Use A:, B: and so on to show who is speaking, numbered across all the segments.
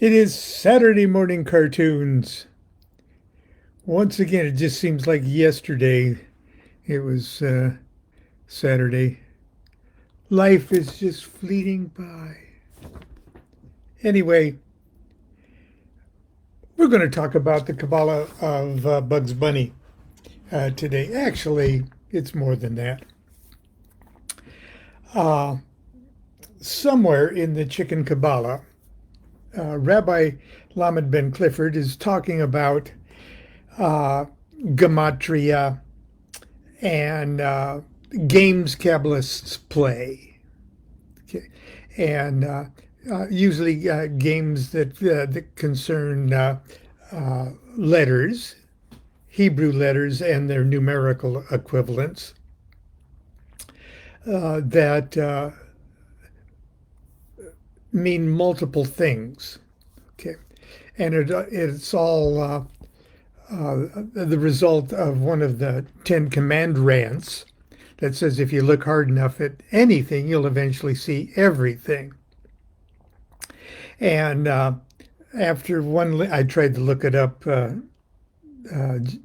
A: It is Saturday morning cartoons. Once again, it just seems like yesterday it was Saturday. Life is just fleeting by. Anyway, we're going to talk about the Qabalah of Bugs Bunny today. Actually, it's more than that. Uh, Somewhere in the Chicken Qabalah, Rabbi Lamed Ben Clifford is talking about uh, gematria and games Kabbalists play. Okay. And usually games that concern letters, Hebrew letters, and their numerical equivalents that mean multiple things. Okay. And it's all the result of one of the Ten Command rants that says if you look hard enough at anything, you'll eventually see everything. And after one, I tried to look it up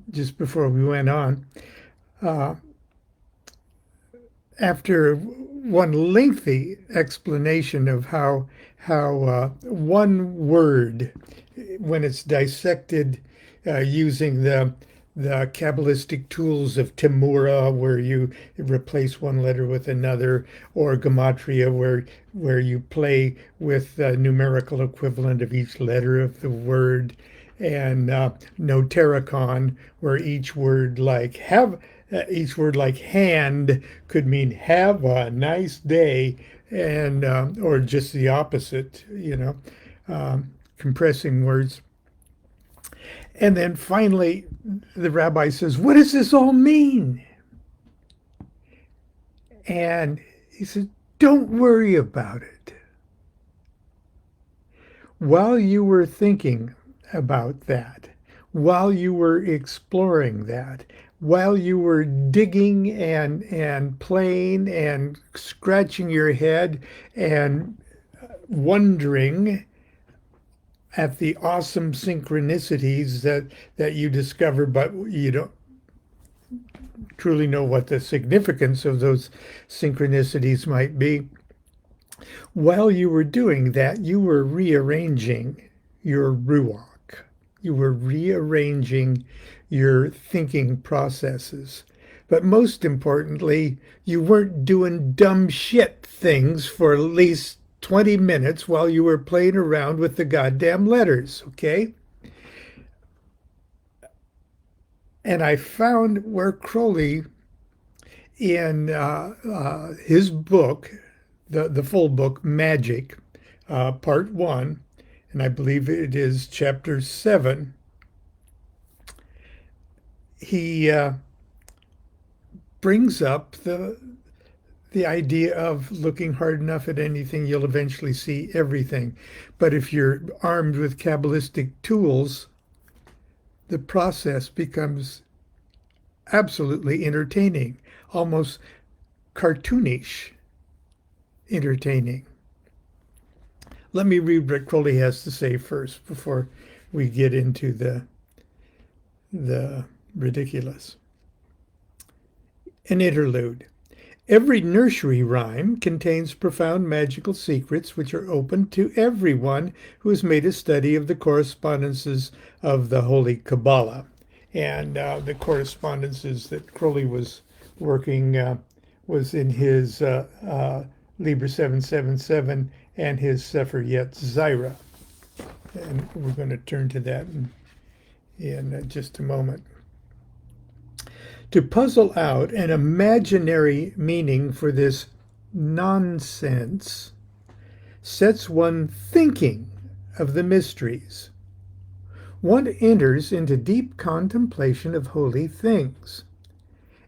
A: just before we went on. Uh, After one lengthy explanation of how one word, when it's dissected using the Kabbalistic tools of Temura, where you replace one letter with another, or Gematria, where you play with the numerical equivalent of each letter of the word, and Notericon, where each word like hand could mean have a nice day, and or just the opposite, compressing words. And then finally, the rabbi says, "What does this all mean?" And he said, "Don't worry about it. While you were thinking about that, while you were exploring that, while you were digging and playing and scratching your head and wondering at the awesome synchronicities that you discover, but you don't truly know what the significance of those synchronicities might be. While you were doing that, you were rearranging your ruach. You were rearranging your thinking processes. But most importantly, you weren't doing dumb shit things for at least 20 minutes while you were playing around with the goddamn letters, okay? And I found where Crowley, in his book, the full book, Magic, Part 1, and I believe it is Chapter 7, he brings up the idea of looking hard enough at anything, you'll eventually see everything. But if you're armed with Kabbalistic tools, the process becomes absolutely entertaining, almost cartoonish entertaining. Let me read what Crowley has to say first before we get into the ridiculous. An interlude. Every nursery rhyme contains profound magical secrets which are open to everyone who has made a study of the correspondences of the Holy Qabalah. And the correspondences that Crowley was working was in his Liber 777 and his Sefer Yetzirah. And we're going to turn to that in just a moment. To puzzle out an imaginary meaning for this nonsense sets one thinking of the mysteries. One enters into deep contemplation of holy things,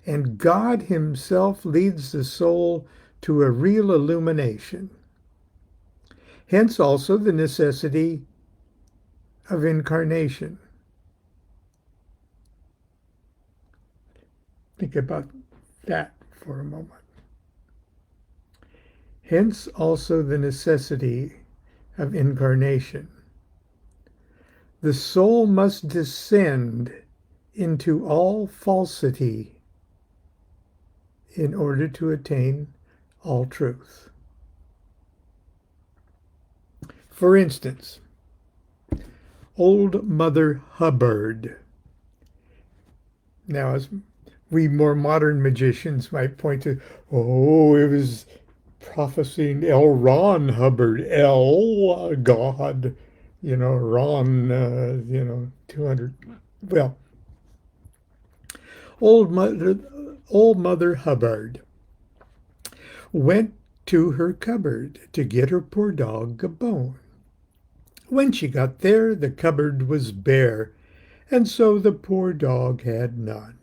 A: and God himself leads the soul to a real illumination. Hence also the necessity of incarnation. Think about that for a moment. Hence also the necessity of incarnation. The soul must descend into all falsity in order to attain all truth. For instance, Old Mother Hubbard. Now, as we more modern magicians might point to, oh, it was prophesying L. Ron Hubbard, L. God, Ron, 200. Well, old Mother Hubbard went to her cupboard to get her poor dog a bone. When she got there, the cupboard was bare, and so the poor dog had none.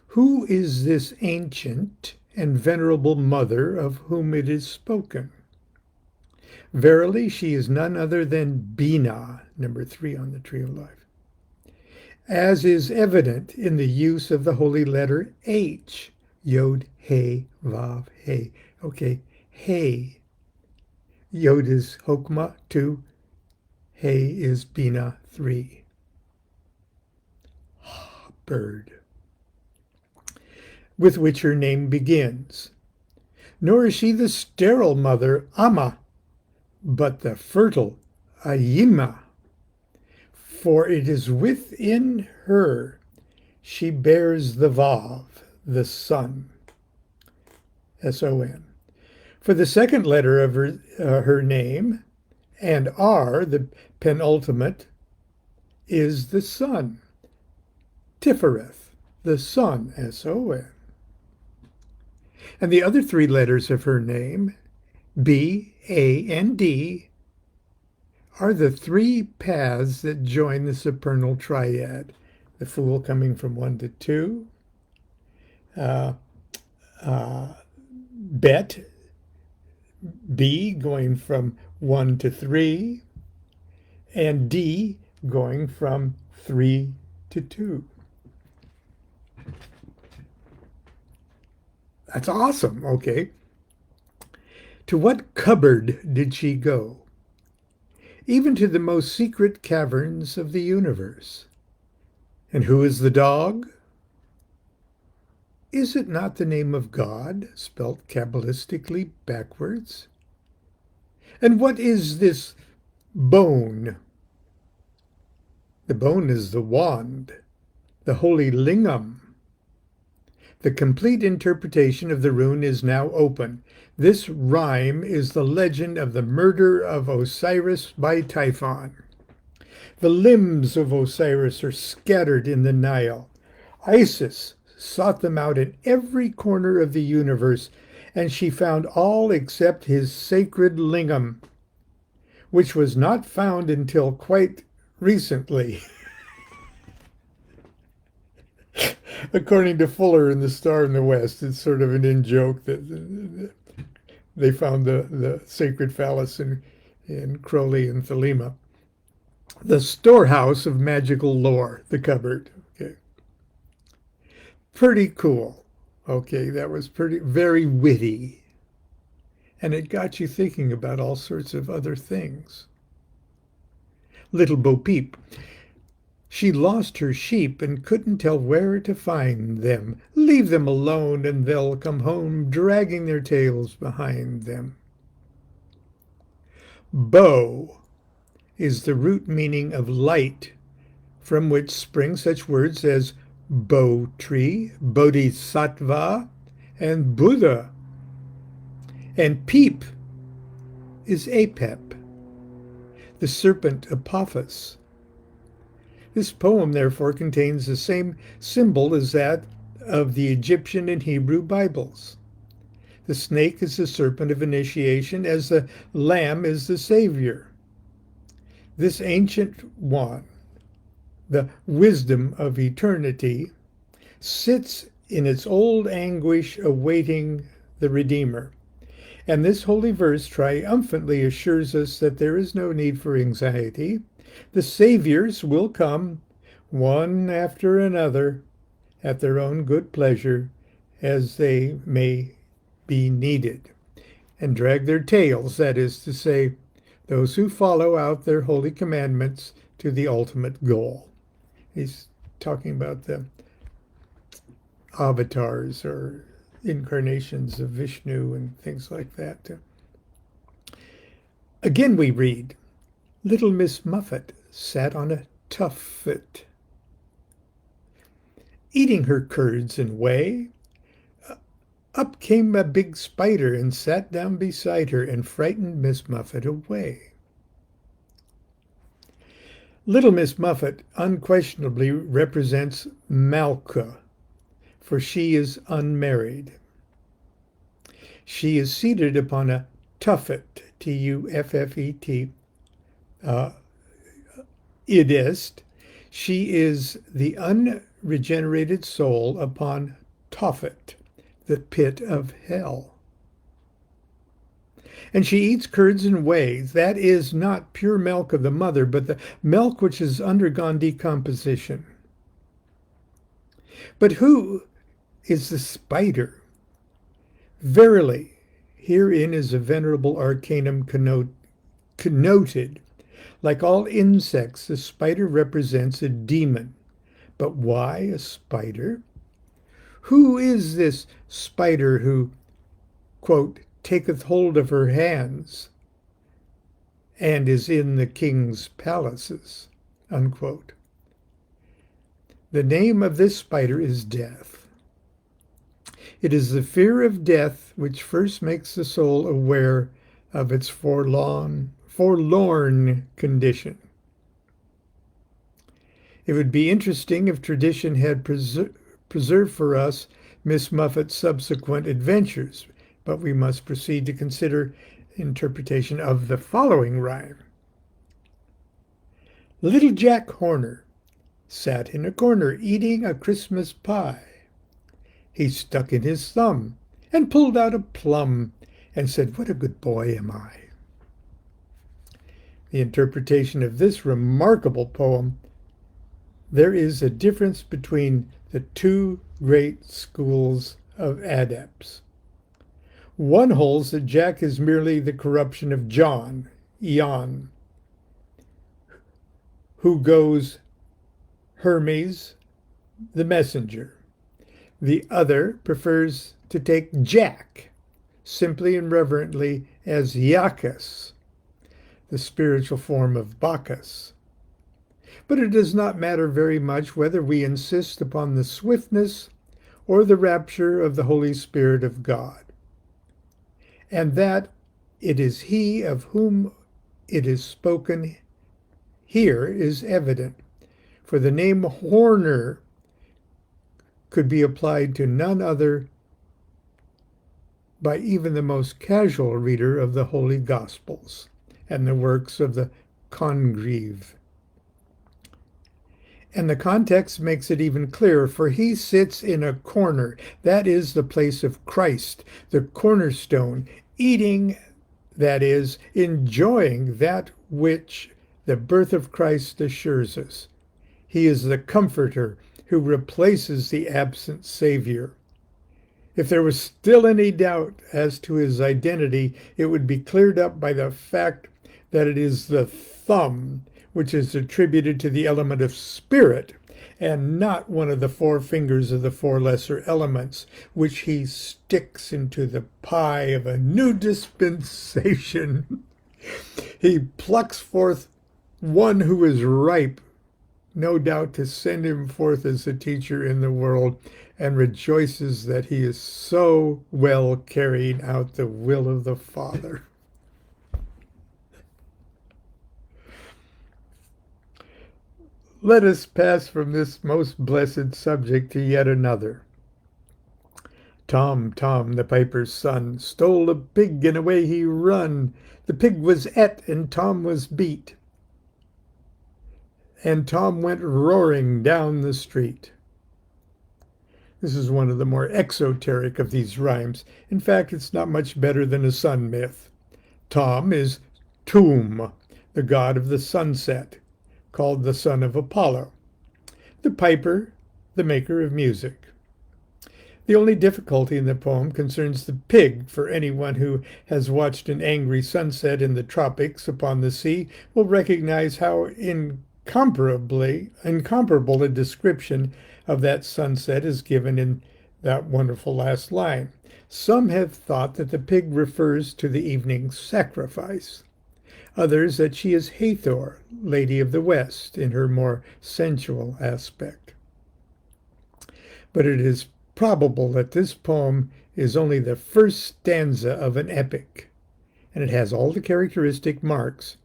A: Who is this ancient and venerable mother of whom it is spoken? Verily, she is none other than Bina, number 3 on the Tree of Life, as is evident in the use of the holy letter H, Yod, He, Vav, He. Okay, He. Yod is Hokmah 2, He is Bina 3. Bird, with which her name begins. Nor is she the sterile mother, Amma, but the fertile, Ayima. For it is within her she bears the Vav, the Son, S-O-N. For the second letter of her name, and R, the penultimate, is the Son, Tifereth, the Son, S-O-N. And the other 3 letters of her name, B, A, and D, are the 3 paths that join the supernal triad. The Fool coming from 1 to 2, Bet, B going from 1 to 3, and D going from 3 to 2. That's awesome. Okay. To what cupboard did she go? Even to the most secret caverns of the universe. And who is the dog? Is it not the name of God, spelt Kabbalistically backwards? And what is this bone? The bone is the wand, the holy lingam. The complete interpretation of the rune is now open. This rhyme is the legend of the murder of Osiris by Typhon. The limbs of Osiris are scattered in the Nile. Isis sought them out in every corner of the universe, and she found all except his sacred lingam, which was not found until quite recently. According to Fuller in The Star in the West, it's sort of an in-joke that they found the sacred phallus in Crowley and Thelema. The storehouse of magical lore, the cupboard. Okay. Pretty cool. Okay, that was very witty. And it got you thinking about all sorts of other things. Little Bo Peep. She lost her sheep and couldn't tell where to find them. Leave them alone and they'll come home, dragging their tails behind them. Bo is the root meaning of light, from which spring such words as Bo tree, Bodhisattva, and Buddha. And Peep is Apep, the serpent Apophis. This poem, therefore, contains the same symbol as that of the Egyptian and Hebrew Bibles. The snake is the serpent of initiation, as the lamb is the savior. This ancient one, the wisdom of eternity, sits in its old anguish awaiting the Redeemer. And this holy verse triumphantly assures us that there is no need for anxiety. The saviors will come, one after another, at their own good pleasure, as they may be needed, and drag their tails, that is to say, those who follow out their holy commandments to the ultimate goal. He's talking about the avatars or incarnations of Vishnu and things like that. Again we read, little Miss Muffet sat on a tuffet, eating her curds and whey. Up came a big spider and sat down beside her and frightened Miss Muffet away. Little Miss Muffet unquestionably represents Malka, for she is unmarried. She is seated upon a tuffet, Tuffet, idest. She is the unregenerated soul upon Tophet, the pit of hell. And she eats curds and whey. That is not pure milk of the mother, but the milk which has undergone decomposition. But who is the spider? Verily, herein is a venerable arcanum connoted. Like all insects, the spider represents a demon. But why a spider? Who is this spider who, quote, taketh hold of her hands and is in the king's palaces, unquote? The name of this spider is death. It is the fear of death which first makes the soul aware of its forlorn condition. It would be interesting if tradition had preserved for us Miss Muffet's subsequent adventures, but we must proceed to consider interpretation of the following rhyme. Little Jack Horner sat in a corner eating a Christmas pie. He stuck in his thumb and pulled out a plum and said, "What a good boy am I." The interpretation of this remarkable poem, there is a difference between the two great schools of adepts. One holds that Jack is merely the corruption of John, Eon, who goes Hermes, the messenger. The other prefers to take Jack, simply and reverently, as Iacchus, the spiritual form of Bacchus. But it does not matter very much whether we insist upon the swiftness or the rapture of the Holy Spirit of God, and that it is He of whom it is spoken here is evident, for the name Horner could be applied to none other by even the most casual reader of the Holy Gospels and the works of the Congreve. And the context makes it even clearer, for he sits in a corner. That is the place of Christ, the cornerstone, eating, that is, enjoying that which the birth of Christ assures us. He is the comforter who replaces the absent Savior. If there was still any doubt as to his identity, it would be cleared up by the fact that it is the thumb which is attributed to the element of spirit, and not one of the four fingers of the four lesser elements, which he sticks into the pie of a new dispensation. He plucks forth one who is ripe, no doubt to send him forth as a teacher in the world, and rejoices that he is so well carrying out the will of the Father. Let us pass from this most blessed subject to yet another. Tom, the piper's son, stole a pig and away he run. The pig was et and Tom was beat. And Tom went roaring down the street. This is one of the more exoteric of these rhymes. In fact, it's not much better than a sun myth. Tom is Tum, the god of the sunset, called the son of Apollo. The piper, the maker of music. The only difficulty in the poem concerns the pig, for anyone who has watched an angry sunset in the tropics upon the sea will recognize how incomparable a description of that sunset is given in that wonderful last line. Some have thought that the pig refers to the evening sacrifice. Others that she is Hathor, Lady of the West, in her more sensual aspect. But it is probable that this poem is only the first stanza of an epic, and it has all the characteristic marks.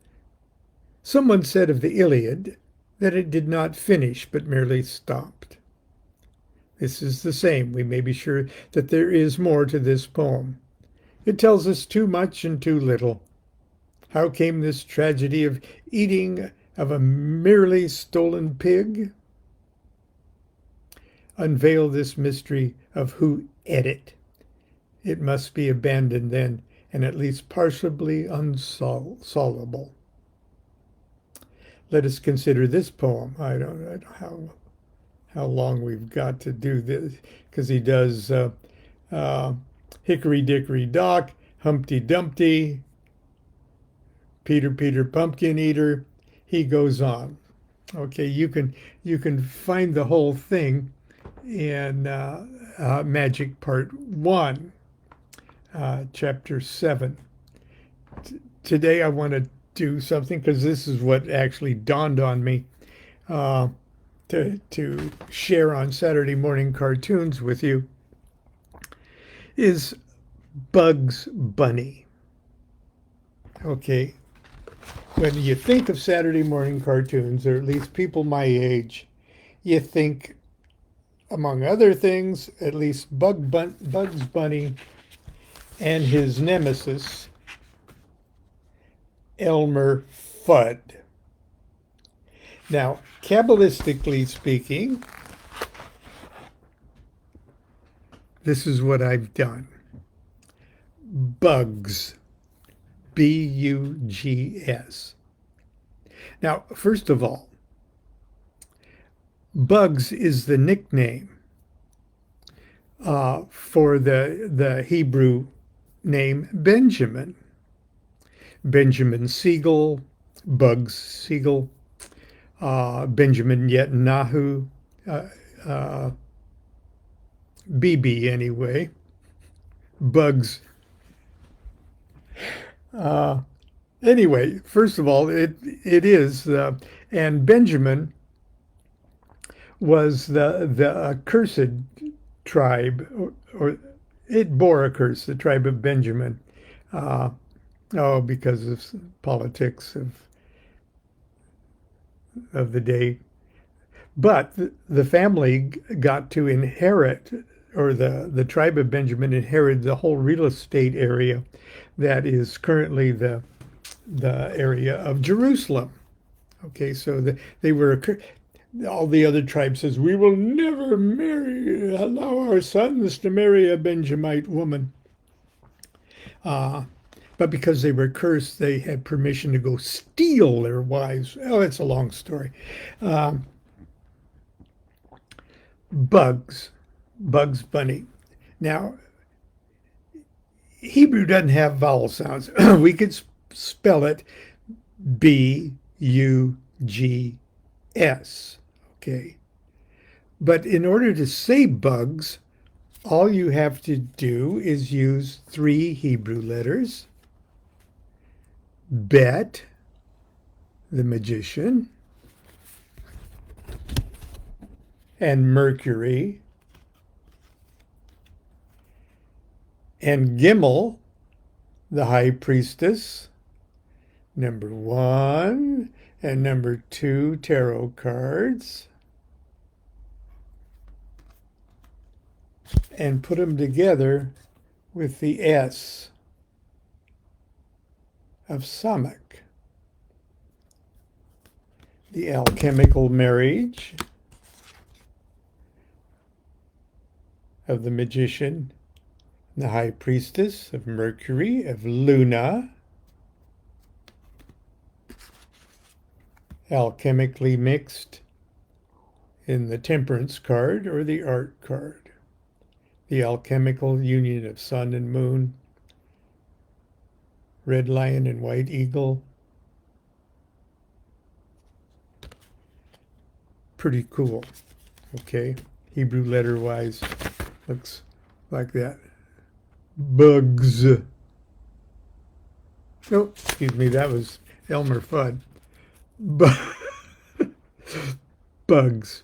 A: Someone said of the Iliad that it did not finish, but merely stopped. This is the same. We may be sure that there is more to this poem. It tells us too much and too little. How came this tragedy of eating of a merely stolen pig? Unveil this mystery of who ate it. It must be abandoned then, and at least partially unsolvable. Let us consider this poem. I don't know how long we've got to do this, because he does Hickory Dickory Dock, Humpty Dumpty, Peter Peter Pumpkin Eater. He goes on. Okay, you can find the whole thing in Magic Part 1, Chapter 7. Today I want to do something, because this is what actually dawned on me to share on Saturday morning cartoons with you, is Bugs Bunny. Okay, when you think of Saturday morning cartoons, or at least people my age, you think, among other things, at least Bugs Bunny and his nemesis, Elmer Fudd. Now, Kabbalistically speaking, this is what I've done. Bugs, B-U-G-S. Now, first of all, Bugs is the nickname for the Hebrew name Benjamin. Benjamin Siegel, Bugs Siegel, Benjamin Netanyahu, BB anyway, Bugs. Anyway, first of all, it is, and Benjamin was the accursed tribe, or it bore a curse, the tribe of Benjamin. Because of politics of the day. But the family got to inherit, or the tribe of Benjamin inherited the whole real estate area that is currently the area of Jerusalem. Okay, so they were, all the other tribes says, we will never allow our sons to marry a Benjamite woman. But because they were cursed, they had permission to go steal their wives. Oh, it's a long story. Bugs Bunny. Now, Hebrew doesn't have vowel sounds. We could spell it B-U-G-S. Okay. But in order to say bugs, all you have to do is use 3 Hebrew letters. Bet, the magician, and Mercury, and Gimel, the high priestess, number 1 and number 2 tarot cards, and put them together with the S of Samak, the alchemical marriage of the magician, the high priestess, of Mercury, of Luna, alchemically mixed in the temperance card or the art card. the alchemical union of sun and moon, red lion and white eagle. Pretty cool. Okay, Hebrew letter-wise looks like that. Bugs. Oh, excuse me, that was Elmer Fudd. Bugs.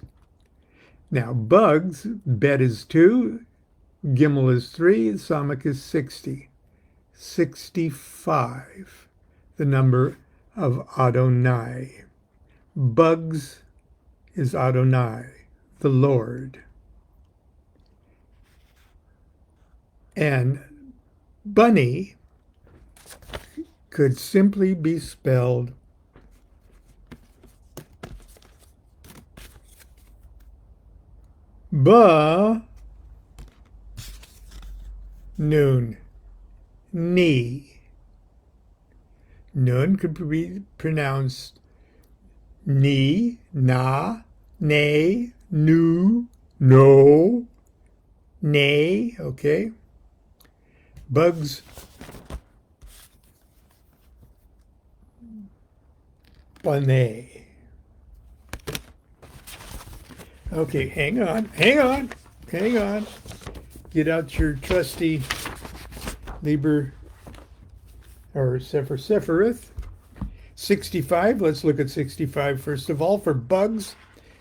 A: Now, bugs, bet is 2, Gimel is 3, Samach is 60. 65, the number of Adonai. Bugs is Adonai, the Lord. And bunny could simply be spelled noon. Ni. Nun could be pronounced ni, na, ne, nu, no, nay, okay? Bugs. Bunny. Okay, hang on. Get out your trusty Liber or Sepharith. 65, let's look at 65 first of all. For bugs,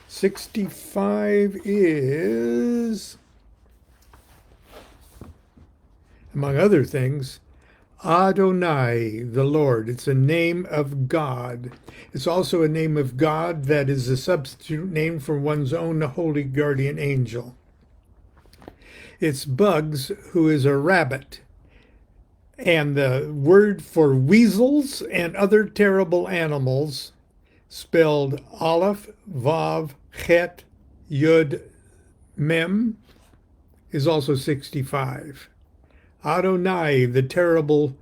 A: 65 is, among other things, Adonai, the Lord. It's a name of God. It's also a name of God that is a substitute name for one's own holy guardian angel. It's Bugs, who is a rabbit. And the word for weasels and other terrible animals, spelled Aleph, Vav, Chet, Yud, Mem, is also 65. Adonai, the terrible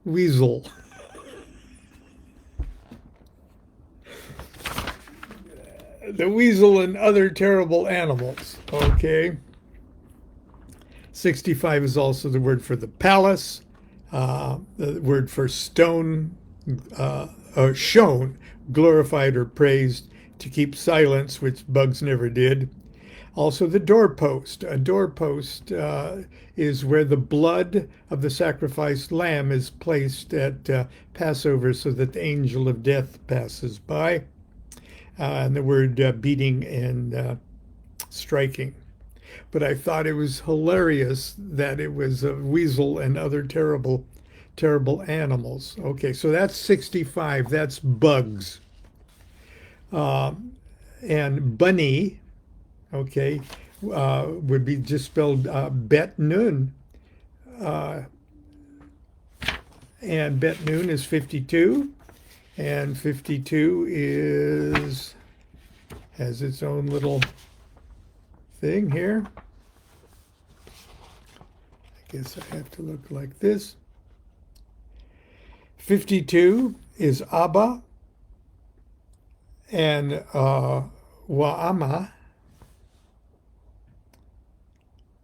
A: weasel. The weasel and other terrible animals. Okay. 65 is also the word for the palace, the word for stone, or shown, glorified or praised, to keep silence, which Bugs never did. Also the doorpost. A doorpost is where the blood of the sacrificed lamb is placed at Passover so that the angel of death passes by. And the word beating and striking. But I thought it was hilarious that it was a weasel and other terrible animals. Okay, so that's 65. That's Bugs. And bunny, okay, would be just spelled Bet Nun. And Bet Nun is 52. And 52 has its own little thing here. I guess I have to look like this. 52 is Abba and Wa'ama,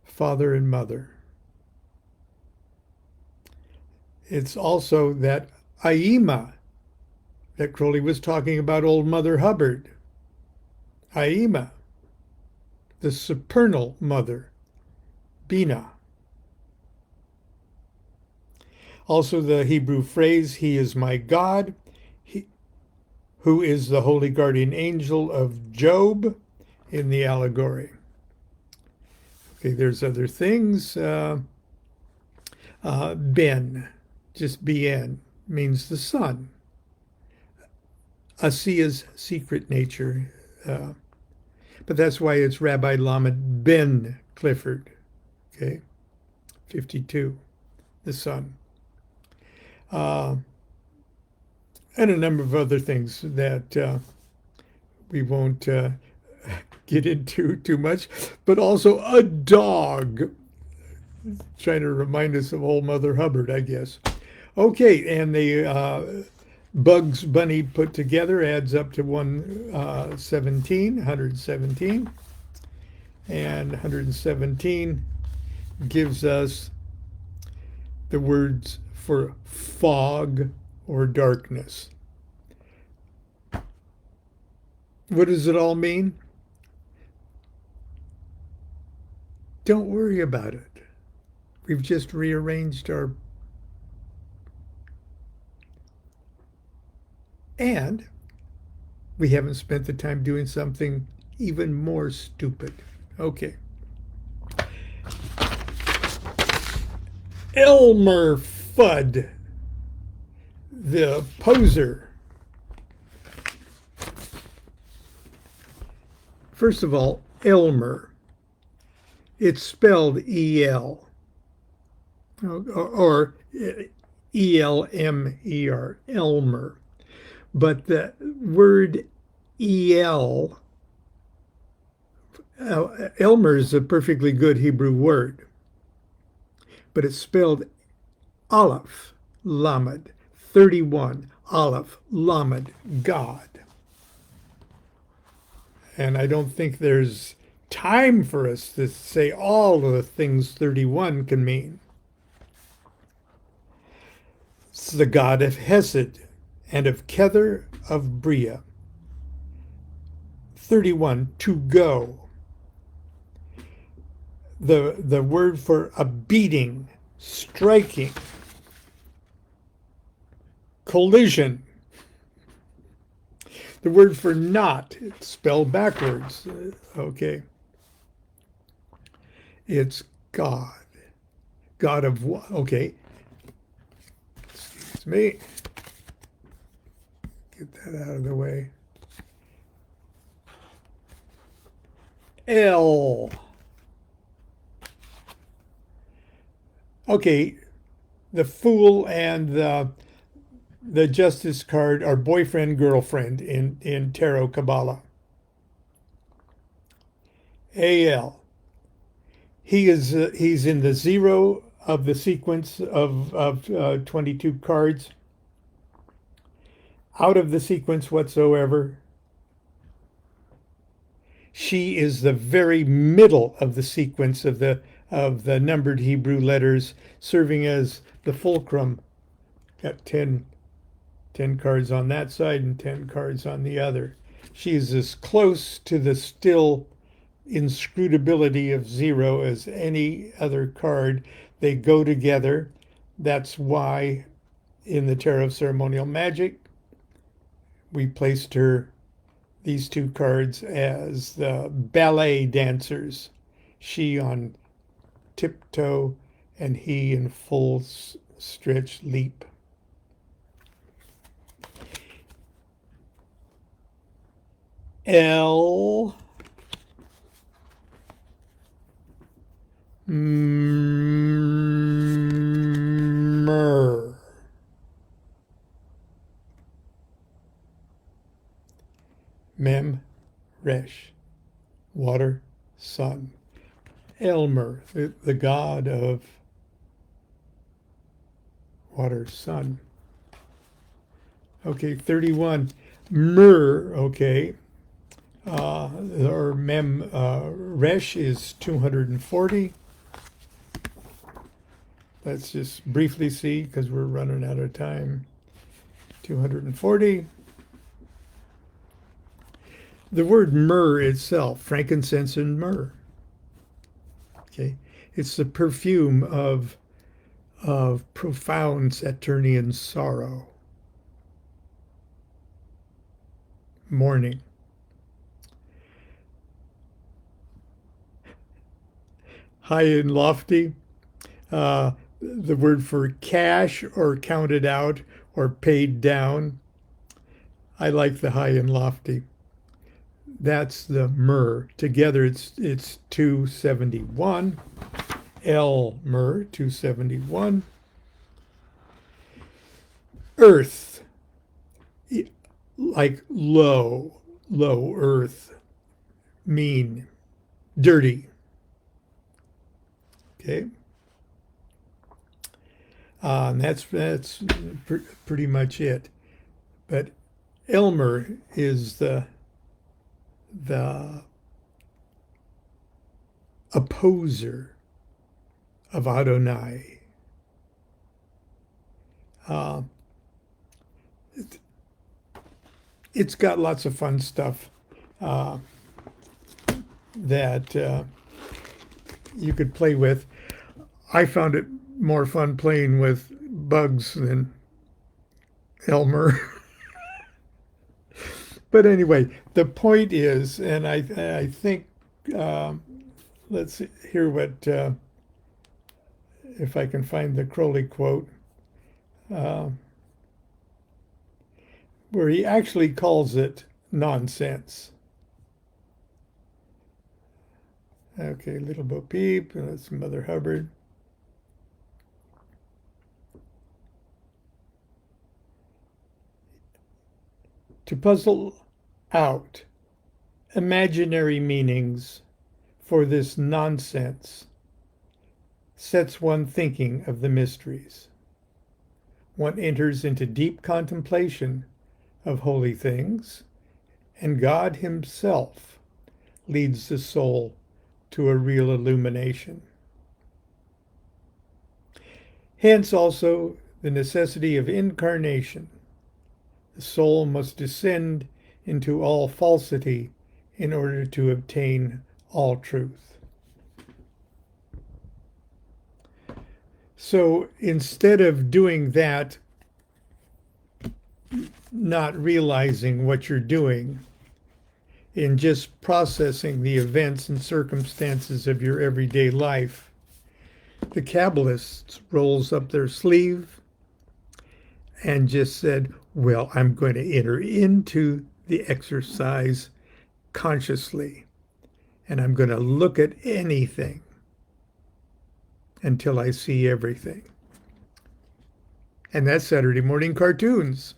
A: father and mother. It's also that Aima that Crowley was talking about, Old Mother Hubbard. Aima, the supernal mother, Bina. Also the Hebrew phrase, he is my God, who is the holy guardian angel of Job in the allegory. Okay, there's other things. Ben, just BN, means the sun. Asiya's secret nature. But that's why it's Rabbi Lamed Ben Clifford. Okay, 52, the sun. And a number of other things that we won't get into too much, but also a dog, trying to remind us of Old Mother Hubbard, I guess. Okay, and the Bugs Bunny put together adds up to 117, and 117 gives us the words for fog or darkness. What does it all mean? Don't worry about it. We've just rearranged our... And we haven't spent the time doing something even more stupid. Okay. Elmer Fudd, the poser. First of all, Elmer. It's spelled E-L or E-L-M-E-R, Elmer. But the word E-L, Elmer is a perfectly good Hebrew word, but it's spelled Aleph, Lamed, 31, Aleph, Lamed, God. And I don't think there's time for us to say all of the things 31 can mean. It's the God of Hesed and of Kether of Bria. 31, to go. The word for a beating, striking, collision. The word for not, it's spelled backwards. Okay. It's God. God of what? Okay. Excuse me. Get that out of the way. L. Okay. The Fool and the Justice card are boyfriend, girlfriend in Tarot Qabalah. AL. He's in the 0 of the sequence of 22 cards. Out of the sequence whatsoever. She is the very middle of the sequence of the numbered Hebrew letters, serving as the fulcrum. Got 10 cards on that side and 10 cards on the other. She's as close to the still inscrutability of 0 as any other card. They go together. That's why in the Tarot of Ceremonial Magic, we placed her, these two cards, as the ballet dancers. She on tiptoe and he in full stretch leap. L. Myrrh. Mem, Resh, water, sun. Elmer, the god of water, sun. Okay, 31. Myrrh, okay. Or Mem, Resh is 240. Let's just briefly see, because we're running out of time. 240. The word myrrh itself, frankincense and myrrh. Okay, it's the perfume of profound Saturnian sorrow. Mourning. High and lofty. The word for cash or counted out or paid down. I like the high and lofty. That's the myrrh. Together it's 271. L myrrh, 271. Earth, like low earth, mean, dirty. Okay. And that's pretty much it. But Elmer is the opposer. of Adonai. Uh, it's got lots of fun stuff that you could play with. I found it more fun playing with bugs than Elmer. But anyway, the point is, and I think, let's hear what, if I can find the Crowley quote, where he actually calls it nonsense. Okay, Little Bo Peep, and that's Mother Hubbard. To puzzle out imaginary meanings for this nonsense sets one thinking of the mysteries. One enters into deep contemplation of holy things, and God himself leads the soul to a real illumination. Hence also the necessity of incarnation. The soul must descend into all falsity in order to obtain all truth. So instead of doing that, not realizing what you're doing, in just processing the events and circumstances of your everyday life, the Kabbalists rolls up their sleeve and just said, well, I'm going to enter into the exercise consciously, and I'm going to look at anything until I see everything. And that's Saturday morning cartoons.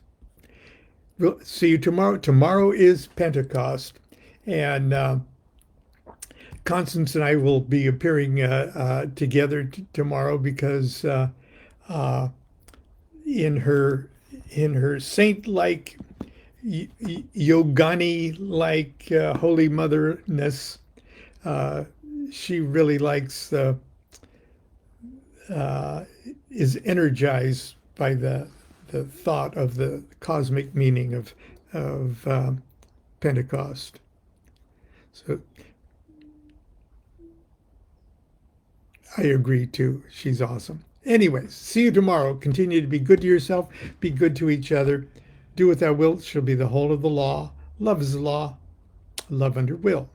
A: We'll see you tomorrow. Tomorrow is Pentecost, and Constance and I will be appearing together tomorrow because in her saint-like, yogani-like Holy Motherness, she really likes is energized by the thought of the cosmic meaning of Pentecost. So I agree too. She's awesome. Anyways, see you tomorrow. Continue to be good to yourself. Be good to each other. Do what thou wilt shall be the whole of the law. Love is the law. Love under will.